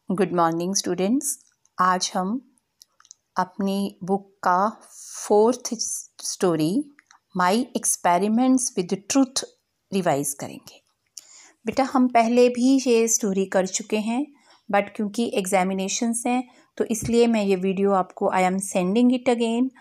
Good morning students. आज हम अपनी बुक का 4th story my experiments with truth revise करेंगे। बेटा हम पहले भी ये स्टोरी कर चुके हैं, बट क्योंकि एग्जामिनेशंस हैं तो इसलिए मैं ये वीडियो आपको I am sending it again.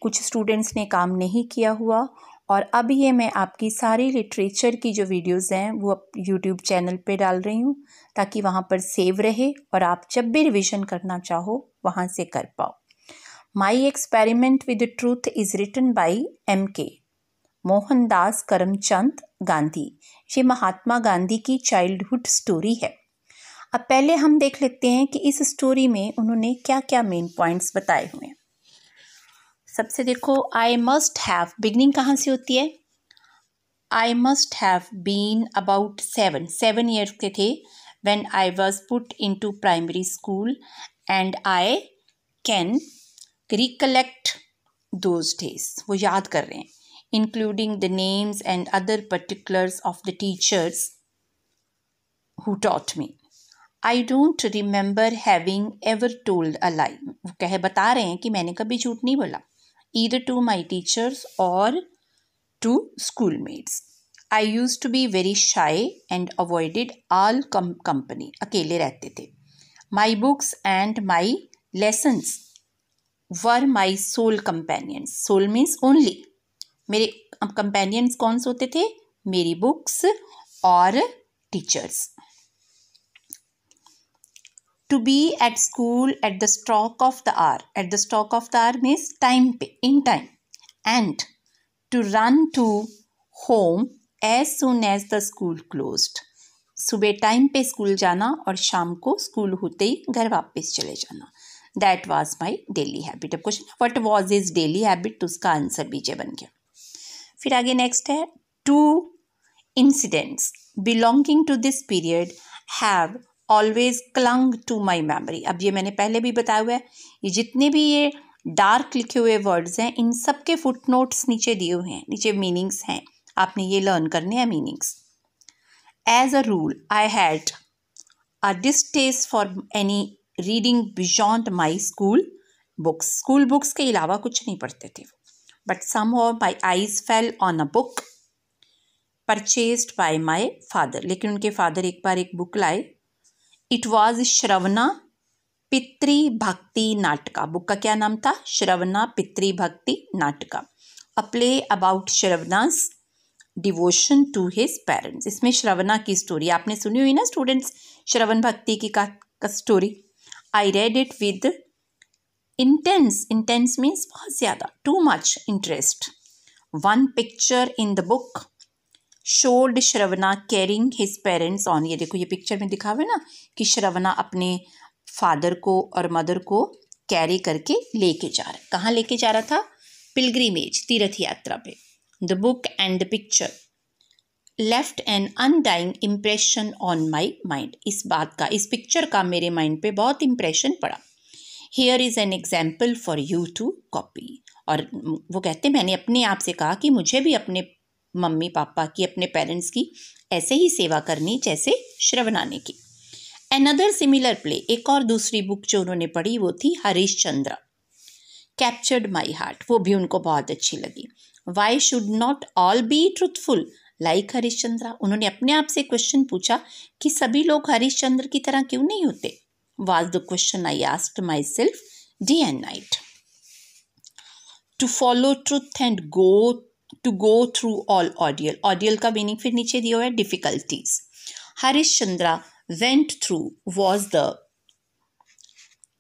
कुछ स्टूडेंट्स ने काम नहीं किया हुआ और अब ये मैं आपकी सारी लिटरेचर की जो वीडियोस हैं वो यूट्यूब चैनल पे डाल रही हूँ ताकि वहाँ पर सेव रहे और आप जब भी रिवीजन करना चाहो वहाँ से कर पाओ। My experiment with truth is written by M.K. Mohandas Karamchand Gandhi. ये महात्मा गांधी की चाइल्डहुड स्टोरी है। अब पहले हम देख लेते हैं कि इस स्टोरी में उन्होंने क्या क्या मेन पॉइंट्स बताए हुए हैं। सबसे देखो, आई मस्ट हैव बिगनिंग कहाँ से होती है। I must have been about 7 years के थे when I was put into primary school and I can recollect those days. वो याद कर रहे हैं, including the names and other particulars of the teachers who taught me. I don't remember having ever told a lie. वो बता रहे हैं कि मैंने कभी झूठ नहीं बोला, either to my teachers or to schoolmates. I used to be very shy and avoided all company. अकेले रहते थे. My books and my lessons were my sole companions. Sole means only. मेरे companions कौन से होते थे? मेरी books और teachers. To be at school at the stroke of the hour. At the stroke of the hour means time पे, in time. And to run to home as soon as the school closed. सुबह time पे school जाना और शाम को school होते ही घर वापस चले जाना. That was my daily habit. अब question what was his daily habit, तो उसका आंसर बीजे बन गया. फिर आगे नेक्स्ट है, 2 incidents belonging to this period have always clung to my memory. अब ये मैंने पहले भी बताया हुआ है, ये जितने भी ये डार्क लिखे हुए वर्ड्स हैं इन सब के फुट नोट्स नीचे दिए हुए हैं, नीचे मीनिंग्स हैं, आपने ये लर्न करने हैं meanings. As a rule I had a distaste for any reading beyond my school books. School books के अलावा कुछ नहीं पढ़ते थे, but somehow my eyes fell on a book purchased by my father. लेकिन उनके फादर एक बार एक बुक लाए. इट वॉज श्रवणा पितृ भक्ति नाटका. बुक का क्या नाम था? श्रवणा Pitru Bhakti Nataka. A play about Shravana's devotion to his parents. इसमें श्रवणा की स्टोरी आपने सुनी हुई ना स्टूडेंट्स, श्रवण भक्ति की का story. I read it with intense. Intense means बहुत ज़्यादा, too much interest. One picture in the book showed Shravana carrying his parents on. ये देखो, ये पिक्चर में दिखा हुआ है ना कि श्रवणा अपने फादर को और मदर को कैरी करके लेके जा रहा है. कहाँ लेके जा रहा था? पिलग्रिमेज, तीर्थ यात्रा पे. The book and the picture left N undying impression on my mind. इस बात का, इस पिक्चर का मेरे माइंड पे बहुत इम्प्रेशन पड़ा. Here is an example for you to copy. और वो कहते, मैंने अपने आप से कहा कि मुझे भी अपने मम्मी पापा की, अपने पेरेंट्स की ऐसे ही सेवा करनी जैसे श्रवणा ने की. Another similar play, एक और दूसरी बुक जो उन्होंने पढ़ी वो थी हरिश्चंद्र. Captured my heart, वो भी उनको बहुत अच्छी लगी. Why should not all be truthful like Harishchandra. उन्होंने अपने आप से क्वेश्चन पूछा कि सभी लोग हरिश्चंद्र की तरह क्यों नहीं होते. Was the question I asked myself day and night. To follow truth and to go through all ordeal. Ordeal का मीनिंग फिर नीचे दिया हुआ है, difficulties. Harishchandra went through was the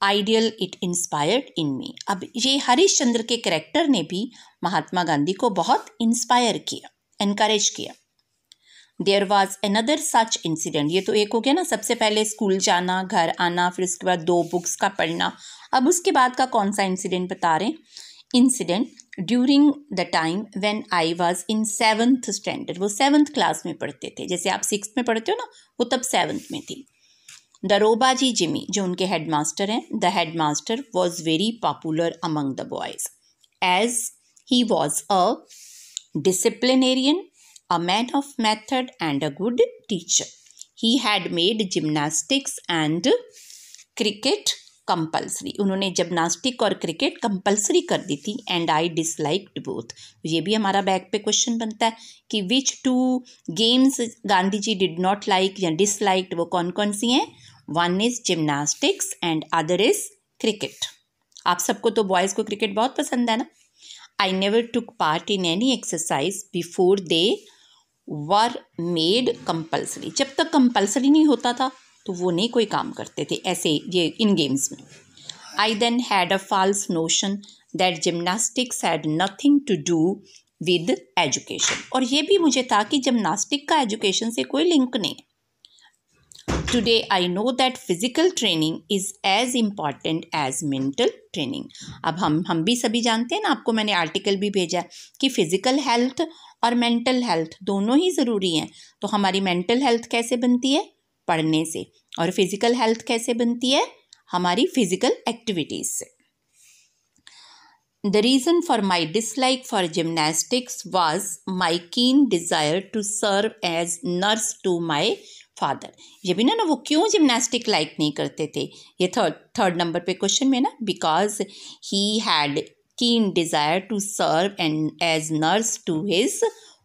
ideal it inspired in me. अब ये हरिश्चंद्र के कैरेक्टर ने भी महात्मा गांधी को बहुत इंस्पायर किया, एनकरेज किया. There was another such incident. ये तो एक हो गया ना, सबसे पहले स्कूल जाना, घर आना, फिर उसके बाद 2 बुक्स का पढ़ना. अब उसके बाद का कौन सा इंसिडेंट बता रहे हैं? Incident during the time when I was in 7th standard. वो 7th क्लास में पढ़ते थे, जैसे आप 6th में पढ़ते हो ना, वो तब 7th में थी. दरोबाजी जिमी, जो उनके हेड मास्टर हैं, the head master was very popular among the boys as he was a disciplinarian, a man of method and a good teacher. He had made gymnastics and cricket compulsory, उन्होंने gymnastic और cricket compulsory कर दी थी। And I disliked both, ये भी हमारा back पे question बनता है कि which two games Gandhi ji did not like या डिसलाइक्ड, वो कौन कौन सी हैं? One is gymnastics and other is cricket. आप सबको तो बॉयज़ को क्रिकेट बहुत पसंद है ना। I never took part in any exercise before they were made compulsory, जब तक कंपल्सरी नहीं होता था तो वो नहीं कोई काम करते थे ऐसे ये इन गेम्स में। I then had a false notion that gymnastics had nothing to do with education, और ये भी मुझे था कि जिम्नास्टिक का एजुकेशन से कोई लिंक नहीं है। Today I know that physical training is as important as mental training. अब हम भी सभी जानते हैं ना, आपको मैंने आर्टिकल भी भेजा है कि फिजिकल हेल्थ और मेंटल हेल्थ दोनों ही ज़रूरी हैं। तो हमारी मेंटल हेल्थ कैसे बनती है? पढ़ने से। और फिजिकल हेल्थ कैसे बनती है? हमारी फिजिकल एक्टिविटीज से। The reason for my dislike for gymnastics was my keen desire to serve as nurse to my father। ये भी ना वो क्यों जिम्नास्टिक लाइक नहीं करते थे, ये थर्ड नंबर पे क्वेश्चन में ना, because he had keen desire to serve and as nurse to his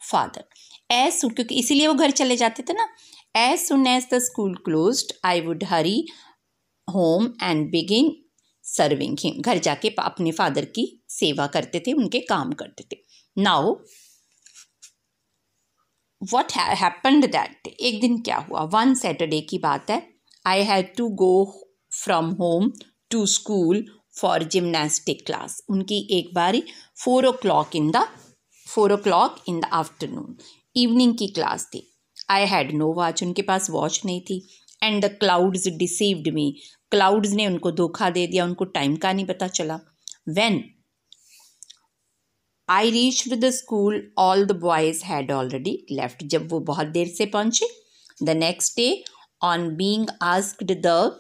father. क्योंकि इसीलिए वो घर चले जाते थे ना। As soon as the school closed, I would hurry home and begin serving him। घर जाके अपने फादर की सेवा करते थे, उनके काम करते थे। Now, what happened that day? एक दिन क्या हुआ? One Saturday की बात है। I had to go from home to school for gymnastic class। उनकी एक बारी 4 o'clock in the afternoon, evening की क्लास थी। आई हैड नो वॉच, उनके पास वॉच नहीं थी। And the clouds deceived me, clouds ने उनको धोखा दे दिया, उनको टाइम का नहीं पता चला। When I reached the school all the boys had already left, जब वो बहुत देर से पहुंचे। The next day on being asked the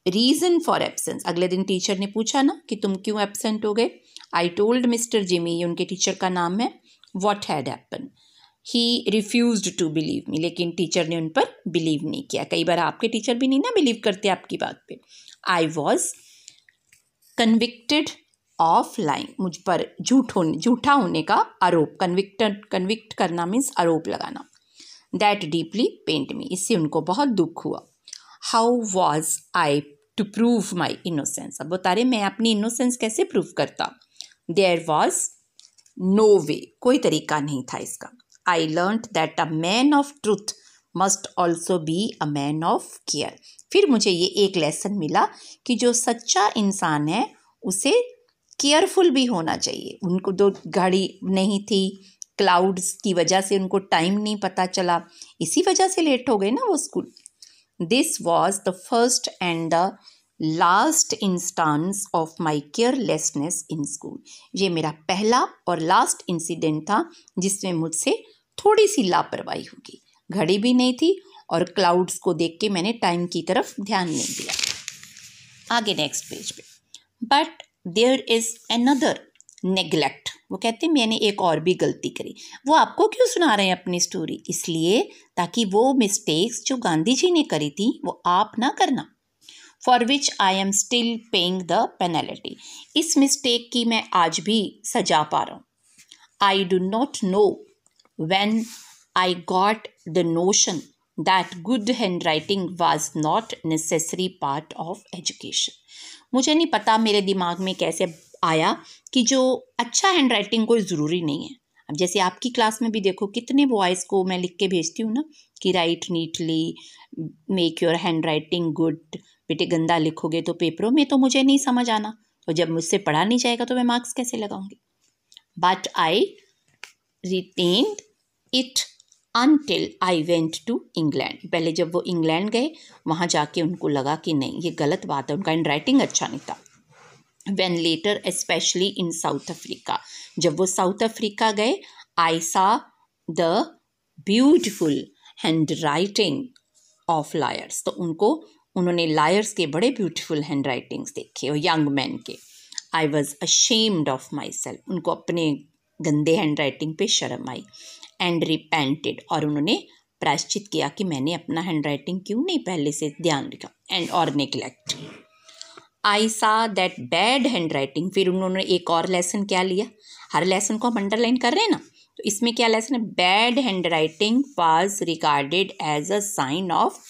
reason for absence, अगले दिन टीचर ने पूछा ना कि तुम क्यों एब्सेंट हो गए। आई टोल्ड मिस्टर जिमी, उनके टीचर का नाम है, what had happen. He refused to believe me, लेकिन टीचर ने उन पर बिलीव नहीं किया। कई बार आपके टीचर भी नहीं ना बिलीव करते आपकी बात पे। I was convicted of lying, मुझ पर झूठा होने का आरोप, कन्विक्ट करना मीन्स आरोप लगाना। दैट डीपली पेंट मी, इससे उनको बहुत दुख हुआ। How was I to prove my innocence, अब बता रहे मैं अपनी इनोसेंस कैसे प्रूव करता। देयर वॉज नो वे, कोई तरीका नहीं था इसका। I learnt that a man of truth must also be a man of care। फिर मुझे ये एक लेसन मिला कि जो सच्चा इंसान है उसे केयरफुल भी होना चाहिए। उनको तो गाड़ी नहीं थी, क्लाउड्स की वजह से उनको टाइम नहीं पता चला, इसी वजह से लेट हो गए ना वो school. This was the first and the last instance of my carelessness in school. ये मेरा पहला और लास्ट इंसिडेंट था जिसमें मुझसे थोड़ी सी लापरवाही होगी। घड़ी भी नहीं थी और क्लाउड्स को देख के मैंने टाइम की तरफ ध्यान नहीं दिया। आगे नेक्स्ट पेज पे, but there is another neglect, वो कहते हैं मैंने एक और भी गलती करी। वो आपको क्यों सुना रहे हैं अपनी स्टोरी? इसलिए ताकि वो मिस्टेक्स जो गांधी जी ने करी थी वो आप ना करना। For which I am still paying the penalty, इस मिस्टेक की मैं आज भी सजा पा रहा हूँ। I do not know when I got the notion that good handwriting was not necessary part of education। मुझे नहीं पता मेरे दिमाग में कैसे आया कि जो अच्छा हैंड राइटिंग कोई ज़रूरी नहीं है। अब जैसे आपकी क्लास में भी देखो कितने बॉयज़ को मैं लिख के भेजती हूँ ना कि right neatly, make your hand writing good. बेटे गंदा लिखोगे तो पेपरों में तो मुझे नहीं समझ आना, और जब मुझसे पढ़ा नहीं जाएगा तो मैं मार्क्स कैसे लगाऊंगी। But I retained it until I went to England। पहले जब वो इंग्लैंड गए वहाँ जाके उनको लगा कि नहीं ये गलत बात है, उनका हैंड राइटिंग अच्छा नहीं था। When later especially in South Africa, जब वो साउथ अफ्रीका गए, I saw the beautiful handwriting of liars। तो उन्होंने लायर्स के बड़े ब्यूटीफुल हैंड राइटिंग्स देखे और यंग मैन के। I was ashamed of myself, उनको अपने गंदे हैंड राइटिंग पे शर्म आई। एंड रिपेंटेड, और उन्होंने प्रायश्चित किया कि मैंने अपना हैंड राइटिंग क्यों नहीं पहले से ध्यान रखा। एंड और नेग्लेक्ट। आई सा दैट बैड हैंड राइटिंग, फिर उन्होंने एक और लेसन क्या लिया, हर लेसन को हम अंडरलाइन कर रहे हैं ना, तो इसमें क्या लेसन है, bad hand writing was regarded as a sign of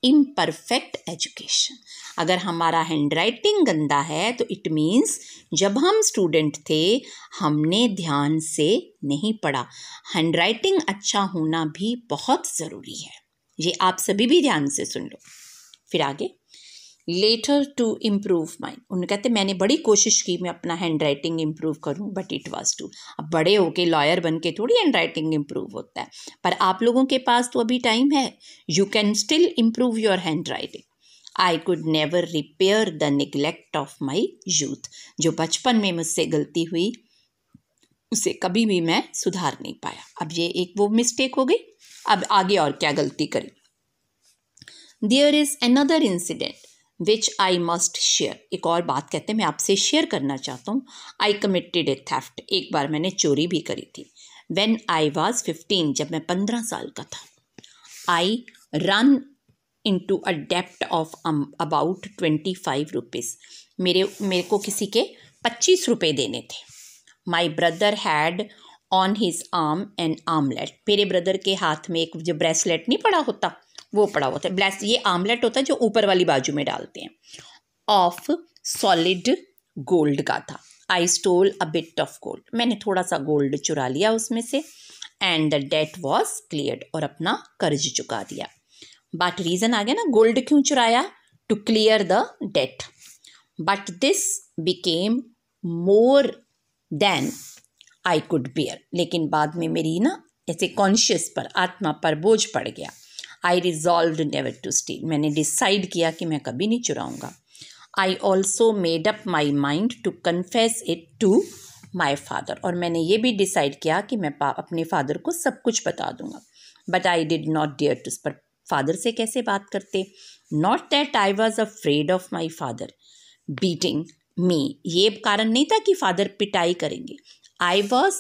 imperfect education. अगर हमारा हैंड राइटिंग गंदा है तो इट मीन्स जब हम स्टूडेंट थे हमने ध्यान से नहीं पढ़ा। हैंड राइटिंग अच्छा होना भी बहुत ज़रूरी है, ये आप सभी भी ध्यान से सुन लो। फिर आगे, लेटर टू इम्प्रूव माइंड, उन्होंने कहते मैंने बड़ी कोशिश की मैं अपना हैंड राइटिंग इम्प्रूव करूं बट इट वाज टू। अब बड़े होके लॉयर बन के थोड़ी हैंड राइटिंग इम्प्रूव होता है, पर आप लोगों के पास तो अभी टाइम है, you can still improve your hand writing. I could never repair the neglect of my youth, जो बचपन में मुझसे गलती हुई उसे कभी भी मैं सुधार नहीं पाया। अब ये एक वो मिस्टेक हो गई, अब आगे और क्या गलती करें। There is another incident which I must share, एक और बात कहते हैं मैं आपसे शेयर करना चाहता हूँ। आई कमिटेड ए थेफ्ट, एक बार मैंने चोरी भी करी थी। व्हेन आई वाज 15, जब मैं 15 साल का था। आई रन इनटू अ डेप्ट ऑफ अबाउट 25 रुपीज़, मेरे को किसी के 25 रुपये देने थे। My brother had on his arm an armlet, मेरे ब्रदर के हाथ में एक जो ब्रेसलेट नहीं पड़ा होता वो पड़ा होता है, ये आर्मलेट होता है जो ऊपर वाली बाजू में डालते हैं, ऑफ सॉलिड गोल्ड का था। I stole a bit of gold, मैंने थोड़ा सा गोल्ड चुरा लिया उसमें से, and the debt was cleared, और अपना कर्ज चुका दिया। बट रीजन आ गया ना, गोल्ड क्यों चुराया, to clear the debt. But this became more than I could bear, लेकिन बाद में मेरी ना ऐसे कॉन्शियस पर, आत्मा पर बोझ पड़ गया। I resolved never to steal, मैंने डिसाइड किया कि मैं कभी नहीं चुराऊंगा। I also made up my mind to confess it to my father, और मैंने ये भी डिसाइड किया कि मैं अपने फादर को सब कुछ बता दूंगा। But I did not dare to, पर फादर से कैसे बात करते। Not that I was afraid of my father beating me, ये कारण नहीं था कि फादर पिटाई करेंगे। I was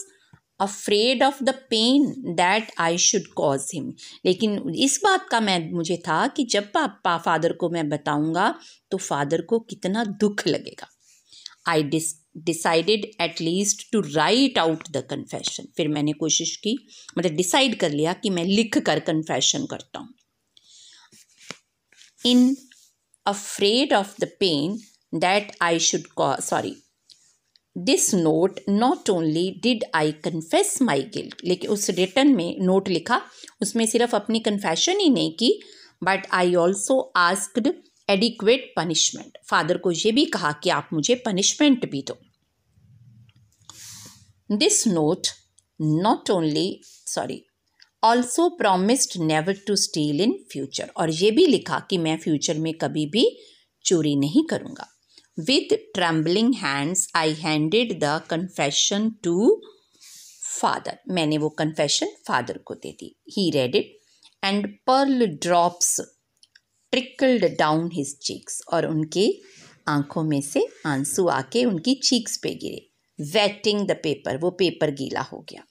afraid of the pain that I should cause him, लेकिन इस बात का मुझे था कि जब पापा फादर को मैं बताऊंगा तो फादर को कितना दुख लगेगा। I decided at least to write out the confession, फिर मैंने कोशिश की, मतलब डिसाइड कर लिया कि मैं लिख कर कन्फेशन करता हूँ। In afraid of the pain that I should this note not only did I confess my guilt, लेकिन उस रिटर्न में नोट लिखा, उसमें सिर्फ अपनी कन्फेशन ही नहीं की, but I also asked adequate punishment, father को ये भी कहा कि आप मुझे पनिशमेंट भी दो। This note not only also promised never to steal in future, और ये भी लिखा कि मैं फ्यूचर में कभी भी चोरी नहीं करूँगा। With trembling hands, I handed the confession to father. मैंने वो confession father को दे दी. He read it and pearl drops trickled down his cheeks. और उनके आंखों में से आंसू आके उनकी cheeks पे गिरे. Wetting the paper, वो पेपर गीला हो गया.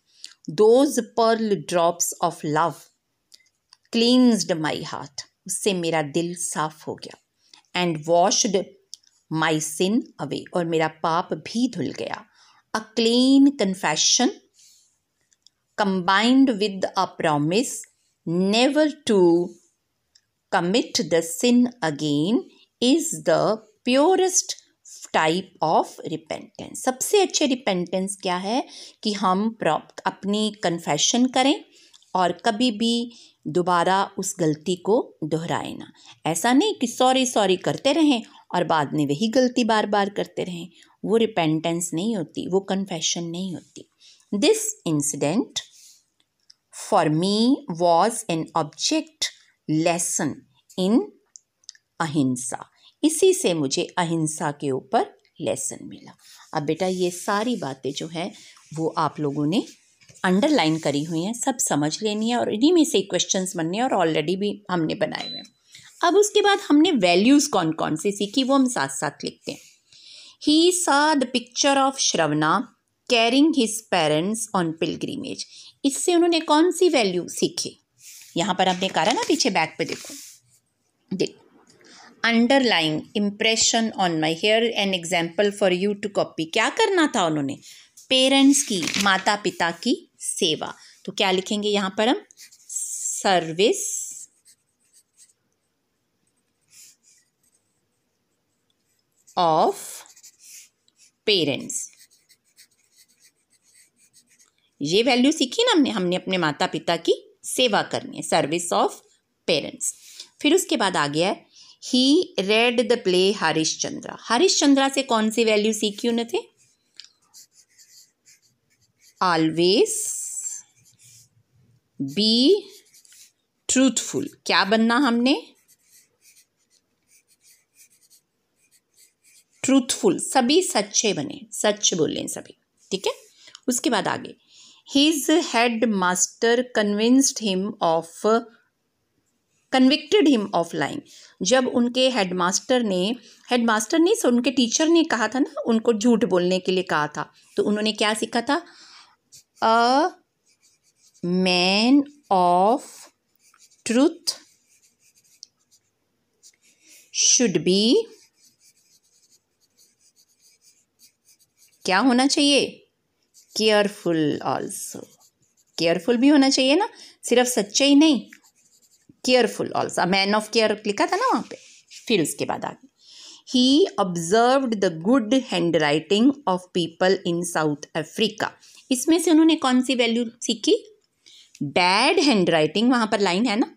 Those pearl drops of love cleansed my heart. उससे मेरा दिल साफ हो गया. And washed my sin away, और मेरा पाप भी धुल गया। A clean confession combined with a promise never to commit the sin again is the purest type of repentance. सबसे अच्छे रिपेंटेंस क्या है कि हम अपनी कन्फेशन करें और कभी भी दोबारा उस गलती को दोहराए ना। ऐसा नहीं कि सॉरी करते रहें और बाद में वही गलती बार बार करते रहें, वो रिपेंटेंस नहीं होती, वो कन्फेशन नहीं होती। This incident for me was an object lesson in अहिंसा, इसी से मुझे अहिंसा के ऊपर लेसन मिला। अब बेटा ये सारी बातें जो है वो आप लोगों ने अंडरलाइन करी हुई हैं, सब समझ लेनी है और इन्हीं में से क्वेश्चंस बनने हैं और ऑलरेडी भी हमने बनाए हुए हैं। अब उसके बाद हमने वैल्यूज़ कौन कौन सी सीखी वो हम साथ साथ लिखते हैं। He saw the picture of Shravana carrying his parents on pilgrimage, इससे उन्होंने कौन सी वैल्यू सीखी, यहाँ पर हमने कहा ना पीछे बैक पे देखो। Underline impression on my, here an example for you to copy. क्या करना था उन्होंने? पेरेंट्स की, माता पिता की सेवा। तो क्या लिखेंगे यहाँ पर हम? Service of parents. ये वैल्यू सीखी ना हमने अपने माता पिता की सेवा करनी है, सर्विस ऑफ पेरेंट्स। फिर उसके बाद आ गया है ही read the play Harishchandra. Harishchandra से कौन सी वैल्यू सीखी उन्हें थे? Always be truthful. क्या बनना हमने? ट्रूथफुल, सभी सच्चे बने, सच बोलें सभी, ठीक है। उसके बाद आगे his head master convicted him of lying. जब उनके हेडमास्टर ने उनके टीचर ने कहा था ना, उनको झूठ बोलने के लिए कहा था, तो उन्होंने क्या सीखा था? A man of truth should be, क्या होना चाहिए? Careful also. केयरफुल भी होना चाहिए ना, सिर्फ सच्चे ही नहीं, careful also. Man of care लिखा था ना वहाँ पे। फिर उसके बाद आगे ही observed the good handwriting of people in South Africa. इसमें से उन्होंने कौन सी वैल्यू सीखी? बैड हैंड राइटिंग, वहाँ पर लाइन है ना,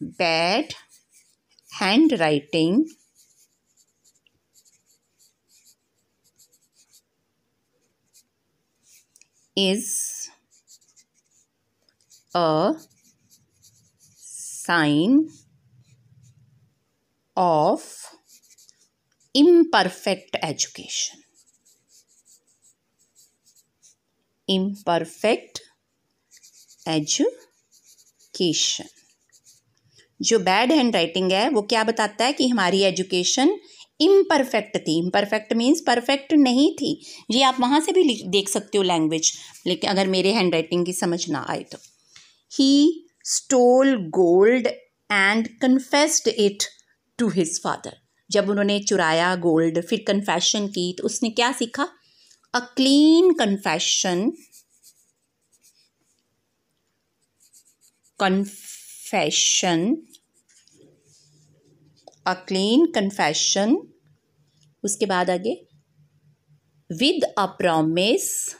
bad hand writing is a sign of imperfect education. Imperfect education. जो बैड हैंड राइटिंग है वो क्या बताता है? कि हमारी एजुकेशन इम्परफेक्ट थी। इम्परफेक्ट मीन्स परफेक्ट नहीं थी। ये आप वहाँ से भी देख सकते हो लैंग्वेज, लेकिन अगर मेरे हैंड राइटिंग की समझ ना आए तो। He stole gold and confessed it to his father. जब उन्होंने चुराया गोल्ड, फिर कन्फेशन की, तो उसने क्या सीखा? अ clean confession, a clean confession। उसके बाद आगे with a promise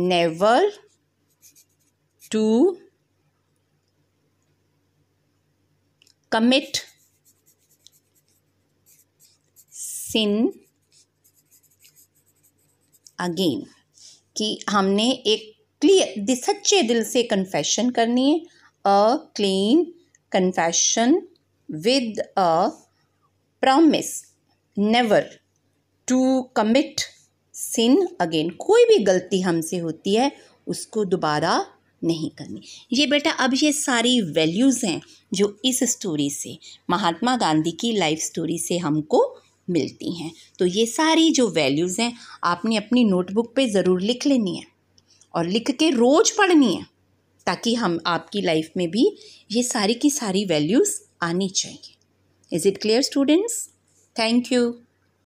never to commit sin again। कि हमने एक क्लियर सच्चे दिल से कन्फेशन करनी है। A clean confession with a promise never to commit sin again. कोई भी गलती हमसे होती है उसको दोबारा नहीं करनी। ये बेटा अब ये सारी वैल्यूज़ हैं जो इस स्टोरी से, महात्मा गांधी की लाइफ स्टोरी से हमको मिलती हैं। तो ये सारी जो वैल्यूज़ हैं आपने अपनी नोटबुक पे ज़रूर लिख लेनी है और लिख के रोज़ पढ़नी है, ताकि हम आपकी लाइफ में भी ये सारी की सारी वैल्यूज़ आनी चाहिए। Is it clear students? Thank you.